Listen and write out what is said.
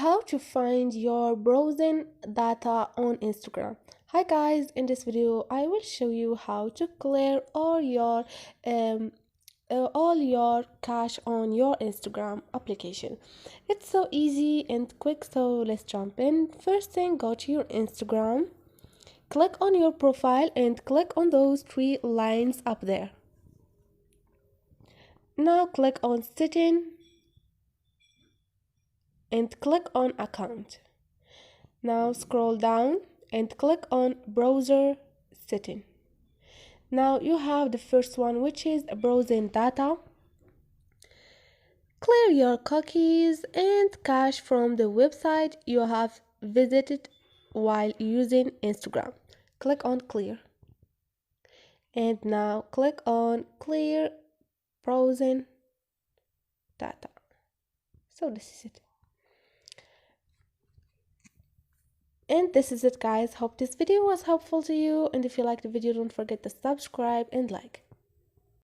How to find your browsing data on Instagram. Hi guys, in this video I will show you how to clear um, all your cache on your Instagram application. It's so easy and quick, so let's jump in. First thing, go to your Instagram, click on your profile and click on those three lines up there. Now click on setting and click on account. Now scroll down and click on browser setting. Now you have the first one, which is browsing data. Clear your cookies and cache from the website you have visited while using Instagram. Click on clear. And now click on clear browsing data. So this is it. And this is it, guys. Hope this video was helpful to you, and if you liked the video, don't forget to subscribe and like.